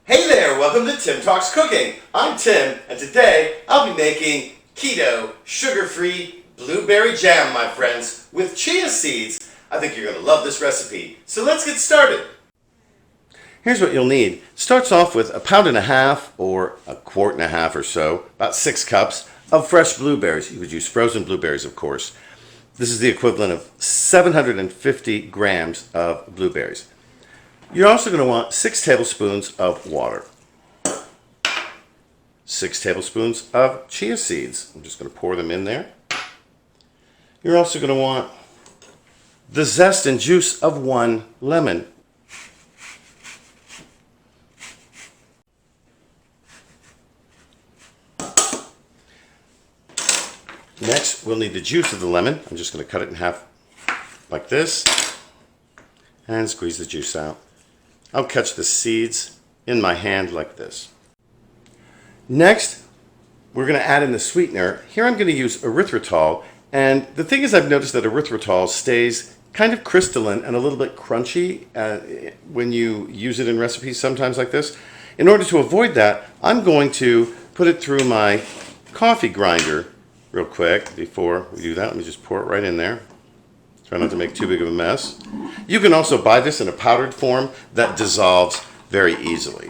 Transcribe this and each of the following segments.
Hey there, welcome to Tim Talks Cooking. I'm Tim, and today I'll be making keto, sugar-free blueberry jam, my friends, with chia seeds. I think you're going to love this recipe. So let's get started. Here's what you'll need. Starts off with 1.5 pounds or 1.5 quarts or so, about 6 cups of fresh blueberries. You would use frozen blueberries, of course. This is the equivalent of 750 grams of blueberries. You're also going to want 6 tablespoons of water, 6 tablespoons of chia seeds. I'm just going to pour them in there. You're also going to want the zest and juice of 1 lemon. Next, we'll need the juice of the lemon. I'm just going to cut it in half like this and squeeze the juice out. I'll catch the seeds in my hand like this. Next, we're going to add in the sweetener. Here I'm going to use erythritol, and the thing is I've noticed that erythritol stays kind of crystalline and a little bit crunchy when you use it in recipes sometimes like this. In order to avoid that, I'm going to put it through my coffee grinder real quick. Before we do that, let me just pour it right in there. Try not to make too big of a mess. You can also buy this in a powdered form that dissolves very easily.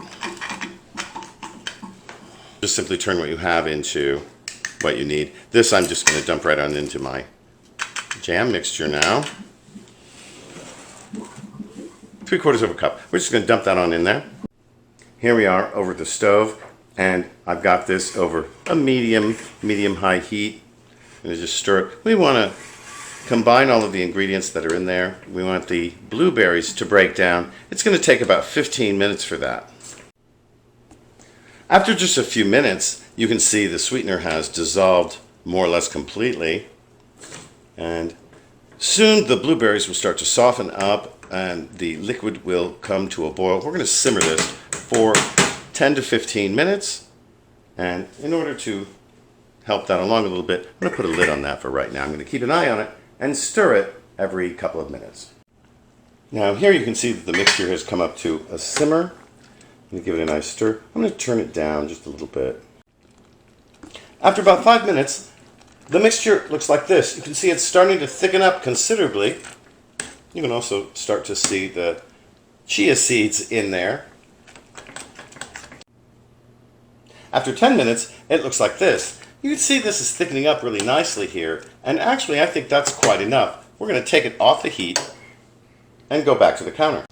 Just simply turn what you have into what you need. This I'm just going to dump right on into my jam mixture now. 3/4 cup. We're just going to dump that on in there. Here we are over the stove, and I've got this over a medium-high heat. I'm going to just stir it. We want to combine all of the ingredients that are in there. We want the blueberries to break down. It's going to take about 15 minutes for that. After just a few minutes, you can see the sweetener has dissolved more or less completely. And soon the blueberries will start to soften up and the liquid will come to a boil. We're going to simmer this for 10 to 15 minutes. And in order to help that along a little bit, I'm going to put a lid on that for right now. I'm going to keep an eye on it and stir it every couple of minutes. Now here you can see that the mixture has come up to a simmer. I'm going to give it a nice stir. I'm going to turn it down just a little bit. After about 5 minutes, the mixture looks like this. You can see it's starting to thicken up considerably. You can also start to see the chia seeds in there. After 10 minutes, it looks like this. You can see this is thickening up really nicely here, and actually I think that's quite enough. We're going to take it off the heat and go back to the counter.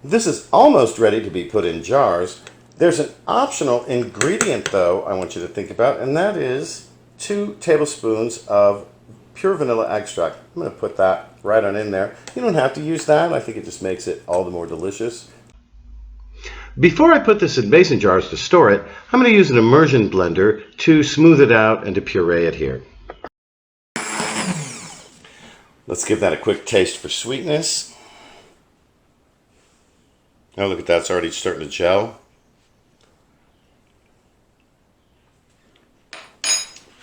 This is almost ready to be put in jars. There's an optional ingredient though I want you to think about, and that is 2 tablespoons of pure vanilla extract. I'm going to put that right on in there. You don't have to use that. I think it just makes it all the more delicious. Before I put this in mason jars to store it, I'm going to use an immersion blender to smooth it out and to puree it here. Let's give that a quick taste for sweetness. Oh, look at that, it's already starting to gel.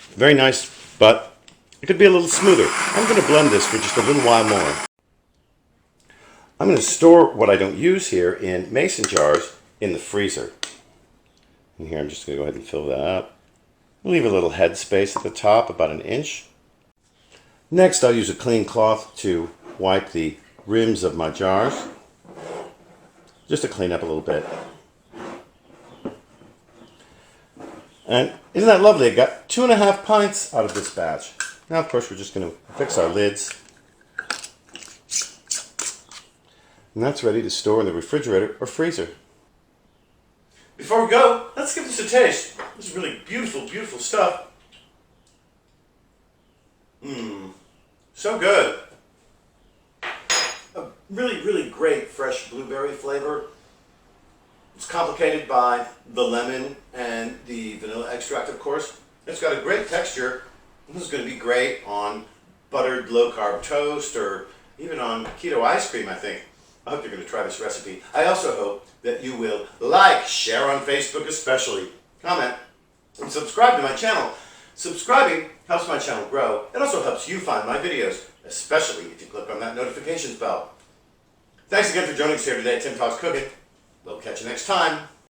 Very nice, but it could be a little smoother. I'm going to blend this for just a little while more. I'm going to store what I don't use here in mason jars in the freezer. And here I'm just going to go ahead and fill that up. Leave a little head space at the top, about 1 inch. Next, I'll use a clean cloth to wipe the rims of my jars, just to clean up a little bit. And isn't that lovely? I got 2.5 pints out of this batch. Now, of course, we're just going to fix our lids. And that's ready to store in the refrigerator or freezer. Before we go, let's give this a taste. This is really beautiful, beautiful stuff. So good. A really, really great fresh blueberry flavor. It's complicated by the lemon and the vanilla extract, of course. It's got a great texture. This is going to be great on buttered low-carb toast or even on keto ice cream, I think. I hope you're going to try this recipe. I also hope that you will like, share on Facebook especially, comment, and subscribe to my channel. Subscribing helps my channel grow. It also helps you find my videos, especially if you click on that notifications bell. Thanks again for joining us here today at Tim Talks Cooking. We'll catch you next time.